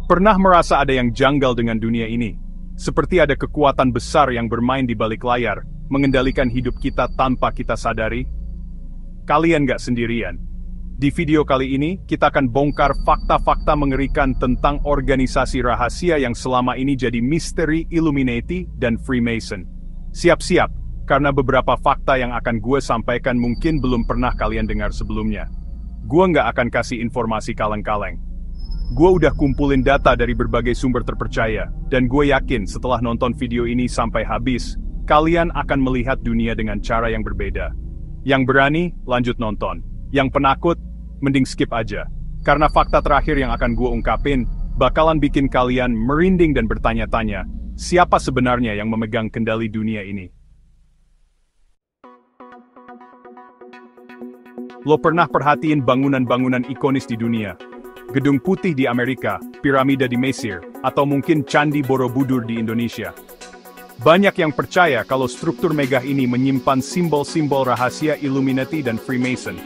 Pernah merasa ada yang janggal dengan dunia ini? Seperti ada kekuatan besar yang bermain di balik layar, mengendalikan hidup kita tanpa kita sadari? Kalian gak sendirian. Di video kali ini, kita akan bongkar fakta-fakta mengerikan tentang organisasi rahasia yang selama ini jadi misteri Illuminati dan Freemason. Siap-siap, karena beberapa fakta yang akan gue sampaikan mungkin belum pernah kalian dengar sebelumnya. Gue nggak akan kasih informasi kaleng-kaleng. Gue udah kumpulin data dari berbagai sumber terpercaya, dan gue yakin setelah nonton video ini sampai habis, kalian akan melihat dunia dengan cara yang berbeda. Yang berani, lanjut nonton. Yang penakut, mending skip aja. Karena fakta terakhir yang akan gue ungkapin, bakalan bikin kalian merinding dan bertanya-tanya, siapa sebenarnya yang memegang kendali dunia ini? Lo pernah perhatiin bangunan-bangunan ikonis di dunia? Gedung Putih di Amerika, Piramida di Mesir, atau mungkin Candi Borobudur di Indonesia. Banyak yang percaya kalau struktur megah ini menyimpan simbol-simbol rahasia Illuminati dan Freemason.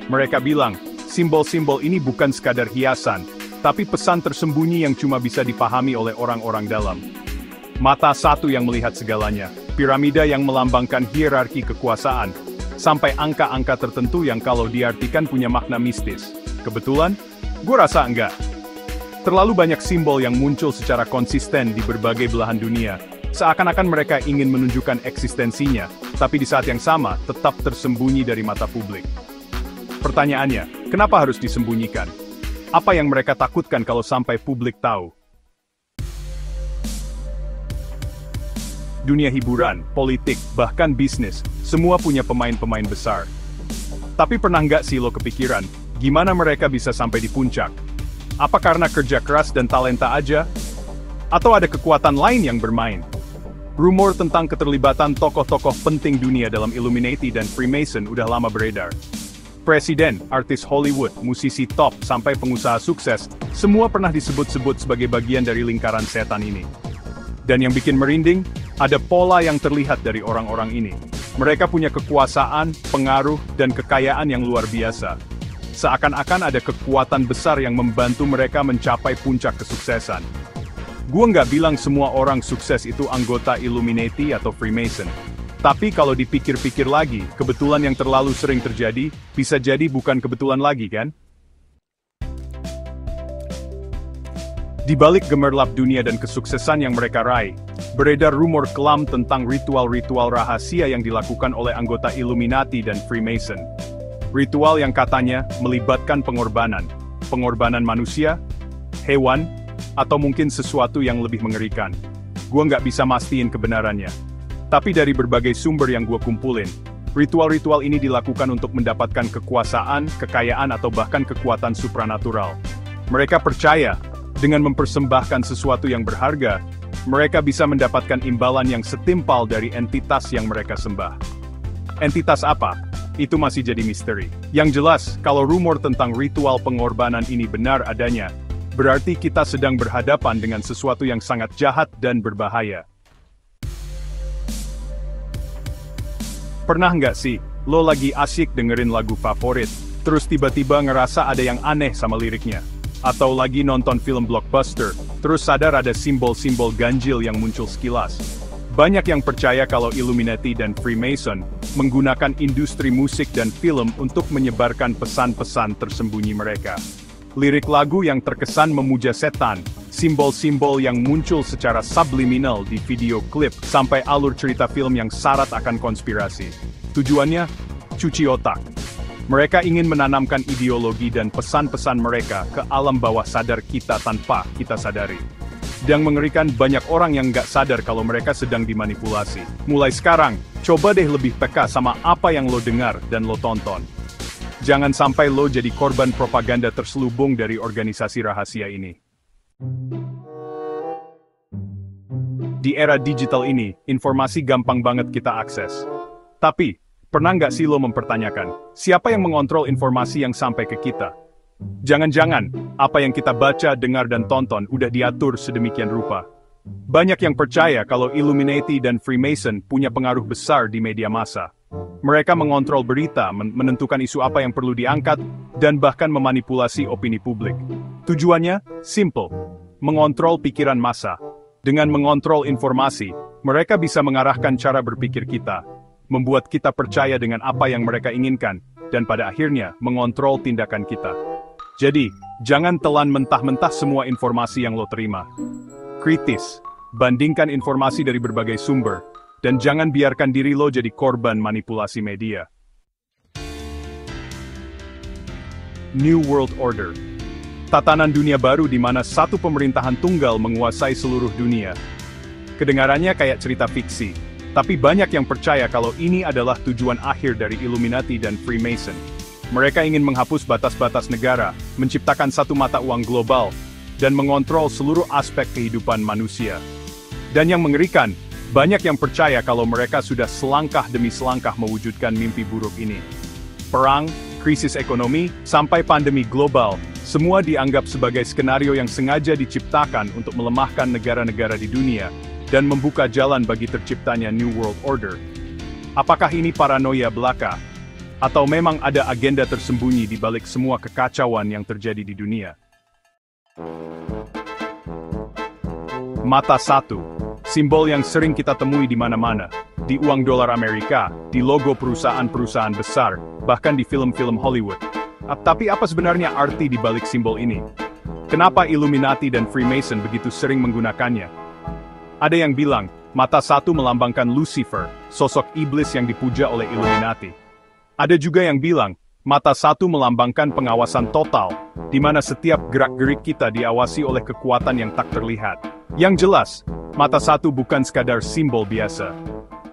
Mereka bilang, simbol-simbol ini bukan sekadar hiasan, tapi pesan tersembunyi yang cuma bisa dipahami oleh orang-orang dalam. Mata satu yang melihat segalanya, piramida yang melambangkan hierarki kekuasaan, sampai angka-angka tertentu yang kalau diartikan punya makna mistis. Kebetulan? Gue rasa enggak. Terlalu banyak simbol yang muncul secara konsisten di berbagai belahan dunia, seakan-akan mereka ingin menunjukkan eksistensinya, tapi di saat yang sama tetap tersembunyi dari mata publik. Pertanyaannya, kenapa harus disembunyikan? Apa yang mereka takutkan kalau sampai publik tahu? Dunia hiburan, politik, bahkan bisnis, semua punya pemain-pemain besar. Tapi pernah nggak sih lo kepikiran, gimana mereka bisa sampai di puncak? Apa karena kerja keras dan talenta aja? Atau ada kekuatan lain yang bermain? Rumor tentang keterlibatan tokoh-tokoh penting dunia dalam Illuminati dan Freemason udah lama beredar. Presiden, artis Hollywood, musisi top, sampai pengusaha sukses, semua pernah disebut-sebut sebagai bagian dari lingkaran setan ini. Dan yang bikin merinding, ada pola yang terlihat dari orang-orang ini. Mereka punya kekuasaan, pengaruh, dan kekayaan yang luar biasa. Seakan-akan ada kekuatan besar yang membantu mereka mencapai puncak kesuksesan. Gua nggak bilang semua orang sukses itu anggota Illuminati atau Freemason. Tapi kalau dipikir-pikir lagi, kebetulan yang terlalu sering terjadi, bisa jadi bukan kebetulan lagi kan? Di balik gemerlap dunia dan kesuksesan yang mereka raih, beredar rumor kelam tentang ritual-ritual rahasia yang dilakukan oleh anggota Illuminati dan Freemason. Ritual yang katanya melibatkan pengorbanan manusia, hewan, atau mungkin sesuatu yang lebih mengerikan. Gua nggak bisa mastiin kebenarannya. Tapi dari berbagai sumber yang gue kumpulin, ritual-ritual ini dilakukan untuk mendapatkan kekuasaan, kekayaan, atau bahkan kekuatan supranatural. Mereka percaya, dengan mempersembahkan sesuatu yang berharga, mereka bisa mendapatkan imbalan yang setimpal dari entitas yang mereka sembah. Entitas apa? Itu masih jadi misteri. Yang jelas, kalau rumor tentang ritual pengorbanan ini benar adanya, berarti kita sedang berhadapan dengan sesuatu yang sangat jahat dan berbahaya. Pernah nggak sih, lo lagi asyik dengerin lagu favorit, terus tiba-tiba ngerasa ada yang aneh sama liriknya? Atau lagi nonton film blockbuster, terus sadar ada simbol-simbol ganjil yang muncul sekilas? Banyak yang percaya kalau Illuminati dan Freemason menggunakan industri musik dan film untuk menyebarkan pesan-pesan tersembunyi mereka. Lirik lagu yang terkesan memuja setan, simbol-simbol yang muncul secara subliminal di video klip, sampai alur cerita film yang syarat akan konspirasi. Tujuannya, cuci otak. Mereka ingin menanamkan ideologi dan pesan-pesan mereka ke alam bawah sadar kita tanpa kita sadari. Dan mengerikan, banyak orang yang nggak sadar kalau mereka sedang dimanipulasi. Mulai sekarang, coba deh lebih peka sama apa yang lo dengar dan lo tonton. Jangan sampai lo jadi korban propaganda terselubung dari organisasi rahasia ini. Di era digital ini, informasi gampang banget kita akses. Tapi, pernah nggak sih lo mempertanyakan, siapa yang mengontrol informasi yang sampai ke kita? Jangan-jangan, apa yang kita baca, dengar, dan tonton udah diatur sedemikian rupa. Banyak yang percaya kalau Illuminati dan Freemason punya pengaruh besar di media massa. Mereka mengontrol berita, menentukan isu apa yang perlu diangkat, dan bahkan memanipulasi opini publik. Tujuannya simple, mengontrol pikiran massa. Dengan mengontrol informasi, mereka bisa mengarahkan cara berpikir kita, membuat kita percaya dengan apa yang mereka inginkan, dan pada akhirnya mengontrol tindakan kita. Jadi, jangan telan mentah-mentah semua informasi yang lo terima. Kritis, bandingkan informasi dari berbagai sumber, dan jangan biarkan diri lo jadi korban manipulasi media. New World Order. Tatanan dunia baru di mana satu pemerintahan tunggal menguasai seluruh dunia. Kedengarannya kayak cerita fiksi, tapi banyak yang percaya kalau ini adalah tujuan akhir dari Illuminati dan Freemason. Mereka ingin menghapus batas-batas negara, menciptakan satu mata uang global, dan mengontrol seluruh aspek kehidupan manusia. Dan yang mengerikan, banyak yang percaya kalau mereka sudah selangkah demi selangkah mewujudkan mimpi buruk ini. Perang, krisis ekonomi, sampai pandemi global, semua dianggap sebagai skenario yang sengaja diciptakan untuk melemahkan negara-negara di dunia, dan membuka jalan bagi terciptanya New World Order. Apakah ini paranoia belaka? Atau memang ada agenda tersembunyi di balik semua kekacauan yang terjadi di dunia? Mata satu, simbol yang sering kita temui di mana-mana, di uang dolar Amerika, di logo perusahaan-perusahaan besar, bahkan di film-film Hollywood. Tapi apa sebenarnya arti di balik simbol ini? Kenapa Illuminati dan Freemason begitu sering menggunakannya? Ada yang bilang, mata satu melambangkan Lucifer, sosok iblis yang dipuja oleh Illuminati. Ada juga yang bilang, mata satu melambangkan pengawasan total, di mana setiap gerak-gerik kita diawasi oleh kekuatan yang tak terlihat. Yang jelas, mata satu bukan sekadar simbol biasa.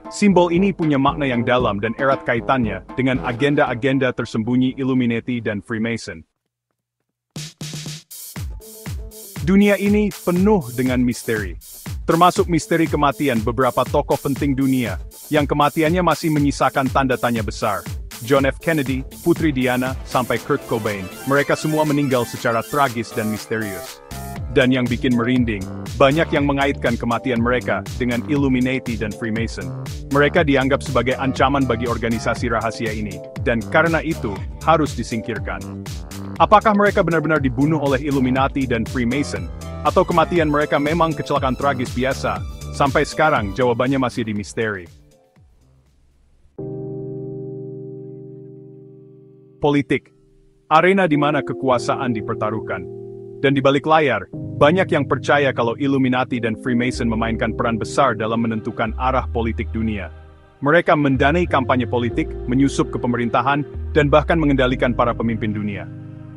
Simbol ini punya makna yang dalam dan erat kaitannya dengan agenda-agenda tersembunyi Illuminati dan Freemason. Dunia ini penuh dengan misteri, termasuk misteri kematian beberapa tokoh penting dunia, yang kematiannya masih menyisakan tanda tanya besar. John F. Kennedy, Putri Diana, sampai Kurt Cobain, mereka semua meninggal secara tragis dan misterius. Dan yang bikin merinding, banyak yang mengaitkan kematian mereka dengan Illuminati dan Freemason. Mereka dianggap sebagai ancaman bagi organisasi rahasia ini, dan karena itu, harus disingkirkan. Apakah mereka benar-benar dibunuh oleh Illuminati dan Freemason? Atau kematian mereka memang kecelakaan tragis biasa? Sampai sekarang, jawabannya masih di misteri. Politik, arena di mana kekuasaan dipertaruhkan. Dan di balik layar, banyak yang percaya kalau Illuminati dan Freemason memainkan peran besar dalam menentukan arah politik dunia. Mereka mendanai kampanye politik, menyusup ke pemerintahan, dan bahkan mengendalikan para pemimpin dunia.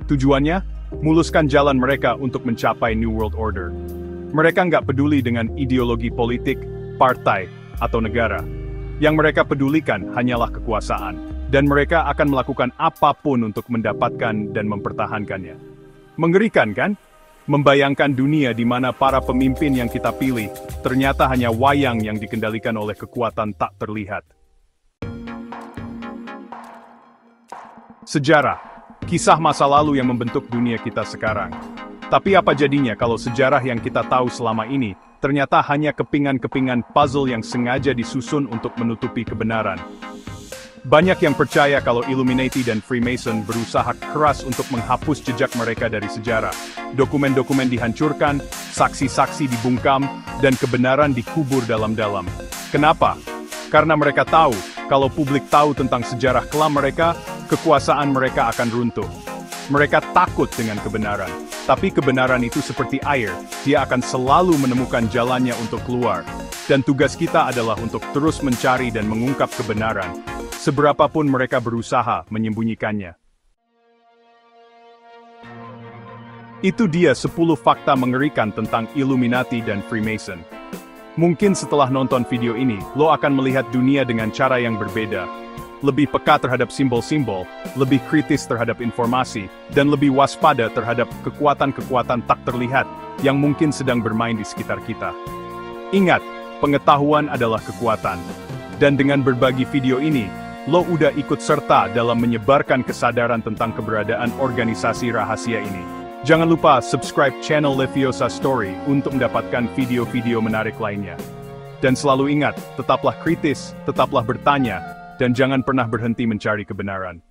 Tujuannya, muluskan jalan mereka untuk mencapai New World Order. Mereka nggak peduli dengan ideologi politik, partai, atau negara. Yang mereka pedulikan hanyalah kekuasaan, dan mereka akan melakukan apapun untuk mendapatkan dan mempertahankannya. Mengerikan kan? Membayangkan dunia di mana para pemimpin yang kita pilih ternyata hanya wayang yang dikendalikan oleh kekuatan tak terlihat. Sejarah, kisah masa lalu yang membentuk dunia kita sekarang. Tapi apa jadinya kalau sejarah yang kita tahu selama ini ternyata hanya kepingan-kepingan puzzle yang sengaja disusun untuk menutupi kebenaran? Banyak yang percaya kalau Illuminati dan Freemason berusaha keras untuk menghapus jejak mereka dari sejarah. Dokumen-dokumen dihancurkan, saksi-saksi dibungkam, dan kebenaran dikubur dalam-dalam. Kenapa? Karena mereka tahu, kalau publik tahu tentang sejarah kelam mereka, kekuasaan mereka akan runtuh. Mereka takut dengan kebenaran. Tapi kebenaran itu seperti air, dia akan selalu menemukan jalannya untuk keluar. Dan tugas kita adalah untuk terus mencari dan mengungkap kebenaran, seberapapun mereka berusaha menyembunyikannya. Itu dia 10 fakta mengerikan tentang Illuminati dan Freemason. Mungkin setelah nonton video ini, lo akan melihat dunia dengan cara yang berbeda. Lebih peka terhadap simbol-simbol, lebih kritis terhadap informasi, dan lebih waspada terhadap kekuatan-kekuatan tak terlihat yang mungkin sedang bermain di sekitar kita. Ingat, pengetahuan adalah kekuatan. Dan dengan berbagi video ini, lo udah ikut serta dalam menyebarkan kesadaran tentang keberadaan organisasi rahasia ini. Jangan lupa subscribe channel Leviosa Story untuk mendapatkan video-video menarik lainnya. Dan selalu ingat, tetaplah kritis, tetaplah bertanya, dan jangan pernah berhenti mencari kebenaran.